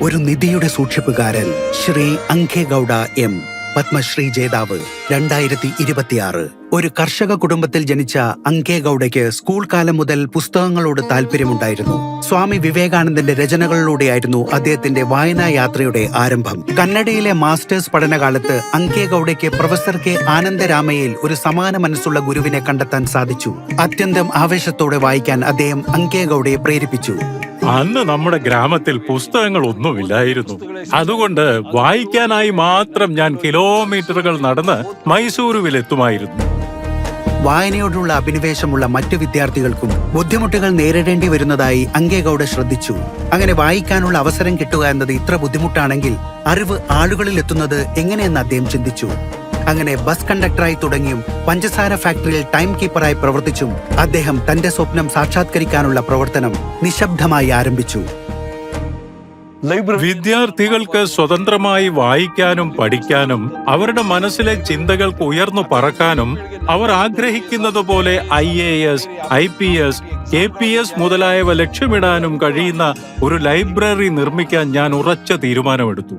ഒരു നിധിയുടെ സൂക്ഷിപ്പുകാരൻ ശ്രീ അങ്കേഗൌഡ എം, പത്മശ്രീ ജേതാവ് 2026. ഒരു കർഷക കുടുംബത്തിൽ ജനിച്ച അങ്കേഗൌഡയ്ക്ക് സ്കൂൾ കാലം മുതൽ പുസ്തകങ്ങളോട് താല്പര്യമുണ്ടായിരുന്നു. സ്വാമി വിവേകാനന്ദന്റെ രചനകളിലൂടെയായിരുന്നു അദ്ദേഹത്തിന്റെ വായനാ യാത്രയുടെ ആരംഭം. കന്നഡയിലെ മാസ്റ്റേഴ്സ് പഠനകാലത്ത് അങ്കേഗൌഡയ്ക്ക് പ്രൊഫസർ കെ ആനന്ദരാമയിൽ ഒരു സമാന മനസ്സുള്ള ഗുരുവിനെ കണ്ടെത്താൻ സാധിച്ചു. അത്യന്തം ആവേശത്തോടെ വായിക്കാൻ അദ്ദേഹം അങ്കേഗൌഡയെ പ്രേരിപ്പിച്ചു. അന്ന് നമ്മുടെ ഗ്രാമത്തിൽ പുസ്തകങ്ങളൊന്നുമില്ലായിരുന്നു. അതുകൊണ്ട് വായിക്കാനായി മാത്രം ഞാൻ കിലോമീറ്ററുകൾ നടന്ന് മൈസൂരുവിലെത്തുമായിരുന്നു. വായനയോടുള്ള അഭിനിവേശമുള്ള മറ്റു വിദ്യാർത്ഥികൾക്കും ബുദ്ധിമുട്ടുകൾ നേരിടേണ്ടി വരുന്നതായി അങ്കേഗൌഡ ശ്രദ്ധിച്ചു. അങ്ങനെ വായിക്കാനുള്ള അവസരം കിട്ടുക എന്നത് ഇത്ര ബുദ്ധിമുട്ടാണെങ്കിൽ അറിവ് ആളുകളിൽ എത്തുന്നത് എങ്ങനെയെന്ന് അദ്ദേഹം ചിന്തിച്ചു. അങ്ങനെ ബസ് കണ്ടക്ടറായി തുടങ്ങിയും പഞ്ചസാര ഫാക്ടറിയിൽ ടൈം കീപ്പറായി പ്രവർത്തിച്ചും അദ്ദേഹം തന്റെ സ്വപ്നം സാക്ഷാത്കരിക്കാനുള്ള പ്രവർത്തനം നിശബ്ദമായി ആരംഭിച്ചു. വിദ്യാർത്ഥികൾക്ക് സ്വതന്ത്രമായി വായിക്കാനും പഠിക്കാനും അവരുടെ മനസ്സിലെ ചിന്തകൾക്ക് ഉയർന്നു പറക്കാനും അവർ ആഗ്രഹിക്കുന്നത് പോലെ IAS, IPS, KPS മുതലായവ ലക്ഷ്യമിടാനും കഴിയുന്ന ഒരു ലൈബ്രറി നിർമ്മിക്കാൻ ഞാൻ ഉറച്ച തീരുമാനമെടുത്തു.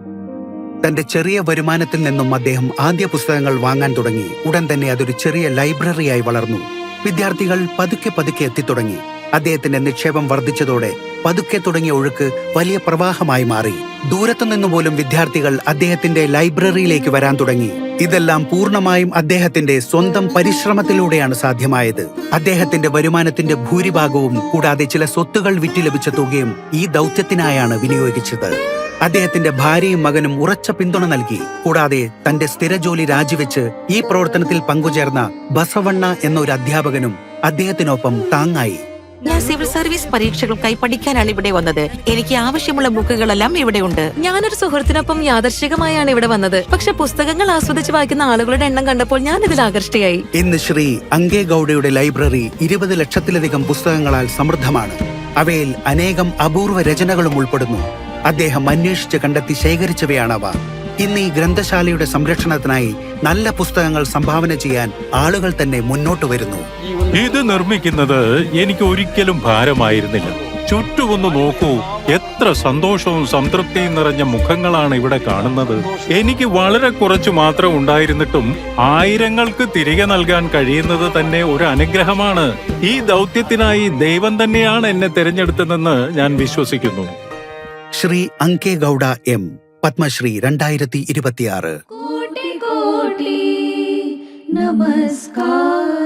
തന്റെ ചെറിയ വരുമാനത്തിൽ നിന്നും അദ്ദേഹം ആദ്യ പുസ്തകങ്ങൾ വാങ്ങാൻ തുടങ്ങി. ഉടൻ തന്നെ അതൊരു ചെറിയ ലൈബ്രറിയായി വളർന്നു. വിദ്യാർത്ഥികൾ പതുക്കെ പതുക്കെ എത്തിത്തുടങ്ങി. അദ്ദേഹത്തിന്റെ നിക്ഷേപം വർദ്ധിച്ചതോടെ പതുക്കെ തുടങ്ങിയ ഒഴുക്ക് വലിയ പ്രവാഹമായി മാറി. ദൂരത്തു നിന്നുപോലും വിദ്യാർത്ഥികൾ അദ്ദേഹത്തിന്റെ ലൈബ്രറിയിലേക്ക് വരാൻ തുടങ്ങി. ഇതെല്ലാം പൂർണ്ണമായും അദ്ദേഹത്തിന്റെ സ്വന്തം പരിശ്രമത്തിലൂടെയാണ് സാധ്യമായത്. അദ്ദേഹത്തിന്റെ വരുമാനത്തിന്റെ ഭൂരിഭാഗവും കൂടാതെ ചില സ്വത്തുകൾ വിറ്റ് ലഭിച്ച തുകയും ഈ ദൗത്യത്തിനായാണ് വിനിയോഗിച്ചത്. അദ്ദേഹത്തിന്റെ ഭാര്യയും മകനും ഉറച്ച പിന്തുണ നൽകി. കൂടാതെ തന്റെ സ്ഥിരജോലി രാജിവെച്ച് ഈ പ്രവർത്തനത്തിൽ പങ്കുചേർന്ന ബസവണ്ണ എന്ന ഒരു അധ്യാപകനും അദ്ദേഹത്തിനൊപ്പം താങ്ങായി. ഞാൻ സിവിൽ സർവീസ് പരീക്ഷകൾക്കായി പഠിക്കാനാണ് ഇവിടെ വന്നത്. എനിക്ക് ആവശ്യമുള്ള ബുക്കുകളെല്ലാം ഇവിടെ ഉണ്ട്. ഞാനൊരു സുഹൃത്തിനൊപ്പം യാദർശികമായാണ് ഇവിടെ വന്നത്. പക്ഷെ പുസ്തകങ്ങൾ ആസ്വദിച്ച് വായിക്കുന്ന ആളുകളുടെ എണ്ണം കണ്ടപ്പോൾ ഞാൻ ഇതിൽ ആകർഷ്ടയായി. ഇന്ന് ശ്രീ അങ്കേഗൌഡയുടെ ലൈബ്രറി 20 ലക്ഷത്തിലധികം പുസ്തകങ്ങളാൽ സമൃദ്ധമാണ്. അവയിൽ അനേകം അപൂർവ രചനകളും ഉൾപ്പെടുന്നു. അദ്ദേഹം അന്വേഷിച്ച് കണ്ടെത്തി ശേഖരിച്ചവയാണവ. ഇന്ന് ഈ ഗ്രന്ഥശാലയുടെ സംരക്ഷണത്തിനായി നല്ല പുസ്തകങ്ങൾ സംഭാവന ചെയ്യാൻ ആളുകൾ തന്നെ മുന്നോട്ട് വരുന്നു. ഇത് നിർമ്മിക്കുന്നത് എനിക്ക് ഒരിക്കലും ഭാരമായിരുന്നില്ല. ചുറ്റുമൊന്ന് നോക്കൂ, എത്ര സന്തോഷവും സംതൃപ്തിയും നിറഞ്ഞ മുഖങ്ങളാണ് ഇവിടെ കാണുന്നത്. എനിക്ക് വളരെ കുറച്ചു മാത്രം ഉണ്ടായിരുന്നിട്ടും ആയിരങ്ങൾക്ക് തിരികെ നൽകാൻ കഴിയുന്നത് തന്നെ ഒരു അനുഗ്രഹമാണ്. ഈ ദൗത്യത്തിനായി ദൈവം തന്നെയാണ് എന്നെ തിരഞ്ഞെടുത്തതെന്ന് ഞാൻ വിശ്വസിക്കുന്നു. ശ്രീ അങ്കേഗൌഡ എം, പത്മശ്രീ 2026. कोटि कोटि नमस्कार।